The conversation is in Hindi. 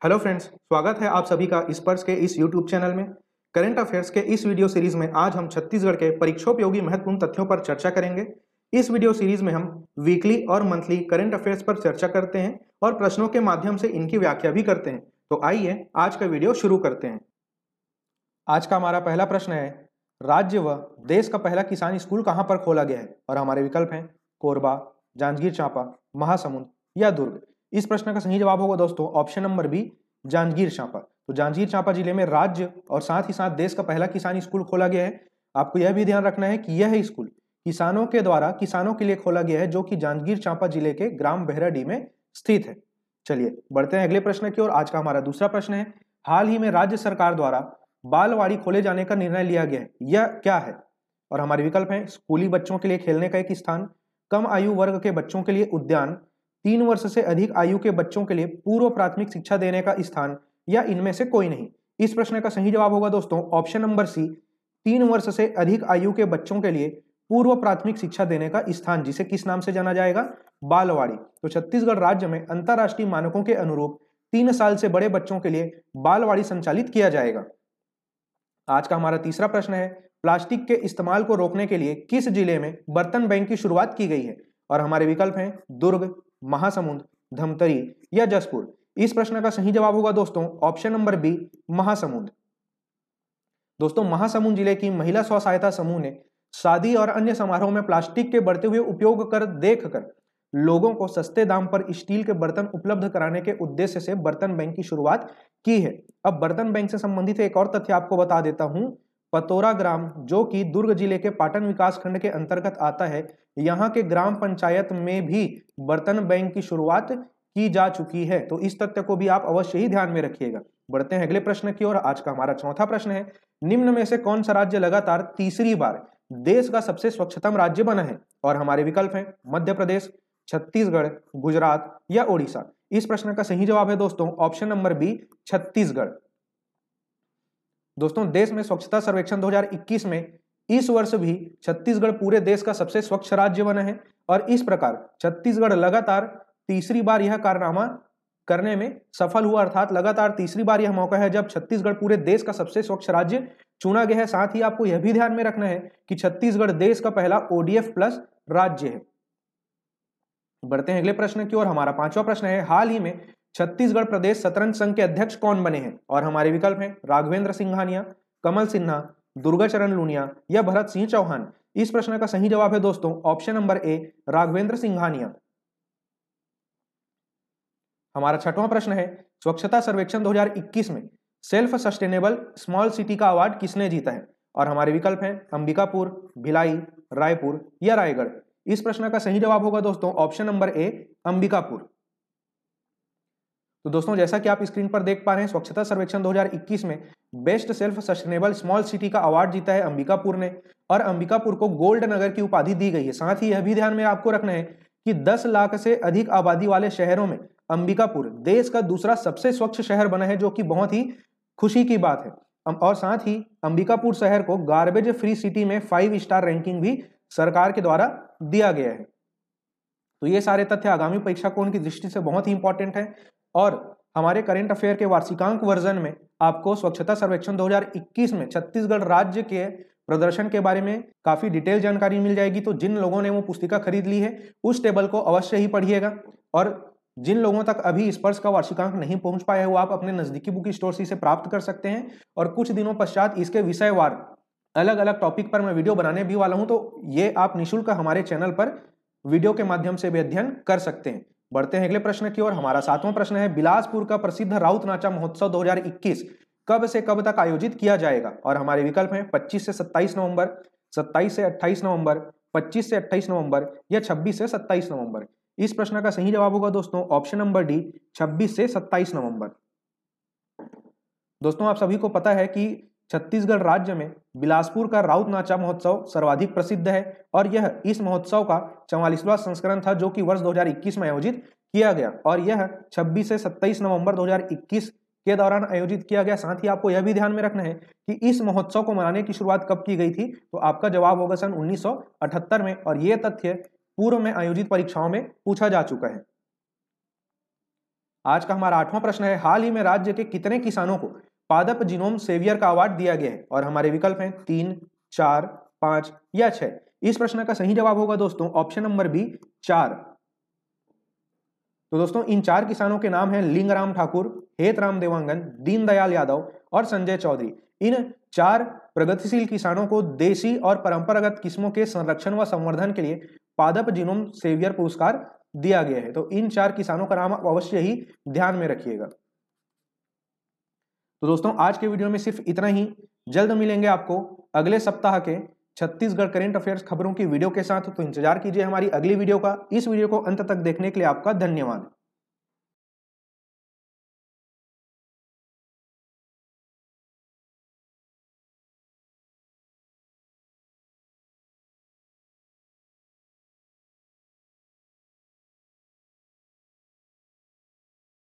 हेलो फ्रेंड्स, स्वागत है आप सभी का स्पर्श के इस यूट्यूब चैनल में। करंट अफेयर्स के इस वीडियो सीरीज में आज हम छत्तीसगढ़ के परीक्षोपयोगी महत्वपूर्ण तथ्यों पर चर्चा करेंगे। इस वीडियो सीरीज में हम वीकली और मंथली करंट अफेयर्स पर चर्चा करते हैं और प्रश्नों के माध्यम से इनकी व्याख्या भी करते हैं। तो आइए आज का वीडियो शुरू करते हैं। आज का हमारा पहला प्रश्न है, राज्य व देश का पहला किसान स्कूल कहाँ पर खोला गया है? और हमारे विकल्प हैं कोरबा, जांजगीर चांपा, महासमुंद या दुर्ग। इस प्रश्न का सही जवाब होगा दोस्तों option number B, Janjgir Champa. तो जांजगीर चांपा जिले में राज्य और साथ ही साथ देश का पहला किसान स्कूल खोला गया है। आपको यह भी ध्यान रखना है कि यह स्कूल किसानों के द्वारा किसानों के लिए खोला गया है, जो कि जांजगीर चांपा जिले के ग्राम बहराडी में स्थित है। चलिए बढ़ते हैं अगले प्रश्न की ओर। आज का हमारा दूसरा प्रश्न है, हाल ही में राज्य सरकार द्वारा बालवाड़ी खोले जाने का निर्णय लिया गया है, यह क्या है? और हमारे विकल्प हैं स्कूली बच्चों के लिए खेलने का एक स्थान, कम आयु वर्ग के बच्चों के लिए उद्यान, 3 वर्ष से अधिक आयु के बच्चों के लिए पूर्व प्राथमिक शिक्षा देने का स्थान, या इनमें से कोई नहीं। इस प्रश्न का सही जवाब होगा दोस्तों ऑप्शन नंबर सी, 3 वर्ष से अधिक आयु के बच्चों के लिए पूर्व प्राथमिक शिक्षा देने का स्थान, जिसे किस नाम से जाना जाएगा? बालवाड़ी। तो छत्तीसगढ़ राज्य में अंतरराष्ट्रीय मानकों के अनुरूप 3 साल से बड़े बच्चों के लिए बालवाड़ी संचालित किया जाएगा। आज का हमारा तीसरा प्रश्न है, प्लास्टिक के इस्तेमाल को रोकने के लिए किस जिले में बर्तन बैंक की शुरुआत की गई है? और हमारे विकल्प हैं दुर्ग, महासमुंद, धमतरी या जसपुर। इस प्रश्न का सही जवाब होगा दोस्तों ऑप्शन नंबर बी, महासमुंद। दोस्तों महासमुंद जिले की महिला स्व सहायता समूह ने शादी और अन्य समारोह में प्लास्टिक के बढ़ते हुए उपयोग कर देखकर लोगों को सस्ते दाम पर स्टील के बर्तन उपलब्ध कराने के उद्देश्य से बर्तन बैंक की शुरुआत की है। अब बर्तन बैंक से संबंधित एक और तथ्य आपको बता देता हूं। पतोरा ग्राम, जो कि दुर्ग जिले के पाटन विकास खंड के अंतर्गत आता है, यहाँ के ग्राम पंचायत में भी बर्तन बैंक की शुरुआत की जा चुकी है। तो इस तथ्य को भी आप अवश्य ही ध्यान में रखिएगा। बढ़ते हैं अगले प्रश्न की ओर। आज का हमारा चौथा प्रश्न है, निम्न में से कौन सा राज्य लगातार तीसरी बार देश का सबसे स्वच्छतम राज्य बना है? और हमारे विकल्प हैं मध्य प्रदेश, छत्तीसगढ़, गुजरात या ओडिशा। इस प्रश्न का सही जवाब है दोस्तों ऑप्शन नंबर बी, छत्तीसगढ़। दोस्तों देश में स्वच्छता सर्वेक्षण 2021 में इस वर्ष भी छत्तीसगढ़ पूरे देश का सबसे स्वच्छ राज्य बना है और इस प्रकार छत्तीसगढ़ लगातार तीसरी बार यह कारनामा करने में सफल हुआ, अर्थात लगातार तीसरी बार यह मौका है जब छत्तीसगढ़ पूरे देश का सबसे स्वच्छ राज्य चुना गया है। साथ ही आपको यह भी ध्यान में रखना है कि छत्तीसगढ़ देश का पहला ODF प्लस राज्य है। बढ़ते हैं अगले प्रश्न की ओर। हमारा पांचवा प्रश्न है, हाल ही में छत्तीसगढ़ प्रदेश शतरंज संघ के अध्यक्ष कौन बने हैं? और हमारे विकल्प हैं राघवेंद्र सिंघानिया, कमल सिन्हा, दुर्गाचरण लूनिया या भरत सिंह चौहान। इस प्रश्न का सही जवाब है दोस्तों option number A, Raghavendra Singhania. हमारा छठवां प्रश्न है, स्वच्छता सर्वेक्षण 2021 में सेल्फ सस्टेनेबल स्मॉल सिटी का अवार्ड किसने जीता है? और हमारे विकल्प हैं अंबिकापुर, भिलाई, रायपुर या रायगढ़। इस प्रश्न का सही जवाब होगा दोस्तों ऑप्शन नंबर ए, अंबिकापुर। तो दोस्तों जैसा कि आप स्क्रीन पर देख पा रहे हैं, स्वच्छता सर्वेक्षण 2021 में best self sustainable small city का अवार्ड जीता है अंबिकापुर ने और अंबिकापुर को गोल्ड नगर की उपाधि दी गई है। साथ ही यह भी ध्यान में आपको रखना है कि 10 लाख से अधिक आबादी वाले शहरों में अंबिकापुर देश का दूसरा सबसे स्वच्छ शहर बना है, जो कि बहुत ही खुशी की बात है। और साथ ही अंबिकापुर शहर को गार्बेज फ्री सिटी में 5 स्टार रैंकिंग भी सरकार के द्वारा दिया गया है। तो ये सारे तथ्य आगामी परीक्षकों की दृष्टि से बहुत ही इंपॉर्टेंट है और हमारे करंट अफेयर के वार्षिकांक वर्जन में आपको स्वच्छता सर्वेक्षण 2021 में छत्तीसगढ़ राज्य के प्रदर्शन के बारे में काफी डिटेल जानकारी मिल जाएगी। तो जिन लोगों ने वो पुस्तिका खरीद ली है उस टेबल को अवश्य ही पढ़िएगा और जिन लोगों तक अभी स्पर्श का वार्षिकांक नहीं पहुंच पाया है वो आप अपने नजदीकी बुक स्टोर से प्राप्त कर सकते हैं और कुछ दिनों पश्चात इसके विषयवार अलग अलग टॉपिक पर मैं वीडियो बनाने भी वाला हूं। तो ये आप निःशुल्क हमारे चैनल पर वीडियो के माध्यम से भी अध्ययन कर सकते हैं। बढ़ते हैं अगले प्रश्न की ओर। हमारा सातवां प्रश्न है, बिलासपुर का प्रसिद्ध राउत नाचा महोत्सव 2021 कब से कब तक आयोजित किया जाएगा? और हमारे विकल्प हैं 25 से 27 नवंबर, 27 से 28 नवंबर, 25 से 28 नवंबर या 26 से 27 नवंबर। इस प्रश्न का सही जवाब होगा दोस्तों ऑप्शन नंबर डी, 26 से 27 नवंबर। दोस्तों आप सभी को पता है कि छत्तीसगढ़ राज्य में बिलासपुर का राउत नाचा महोत्सव सर्वाधिक प्रसिद्ध है और यह इस महोत्सव का 44वां संस्करण था, जो कि वर्ष 2021 में आयोजित किया गया और यह 26 से 27 नवंबर 2021 के दौरान आयोजित किया गया। साथ ही आपको यह भी ध्यान में रखना है कि इस महोत्सव को मनाने की शुरुआत कब की गई थी? तो आपका जवाब होगा सन 1978 में और यह तथ्य पूर्व में आयोजित परीक्षाओं में पूछा जा चुका है। आज का हमारा 8वां प्रश्न है, हाल ही में राज्य के कितने किसानों को पादप जीनोम सेवियर का अवार्ड दिया गया है? और हमारे विकल्प हैं 3, 4, 5 या 6। इस प्रश्न का सही जवाब होगा दोस्तों ऑप्शन नंबर बी, 4। तो दोस्तों इन 4 किसानों के नाम हैं लिंगराम ठाकुर, हेतराम देवांगन, दीनदयाल यादव और संजय चौधरी। इन 4 प्रगतिशील किसानों को देशी और परंपरागत किस्मों के संरक्षण व संवर्धन के लिए पादप जीनोम सेवियर पुरस्कार दिया गया है। तो इन 4 किसानों का नाम आप अवश्य ही ध्यान में रखिएगा। तो दोस्तों आज के वीडियो में सिर्फ इतना ही। जल्द मिलेंगे आपको अगले सप्ताह के छत्तीसगढ़ करंट अफेयर्स खबरों की वीडियो के साथ। तो इंतजार कीजिए हमारी अगली वीडियो का। इस वीडियो को अंत तक देखने के लिए आपका धन्यवाद।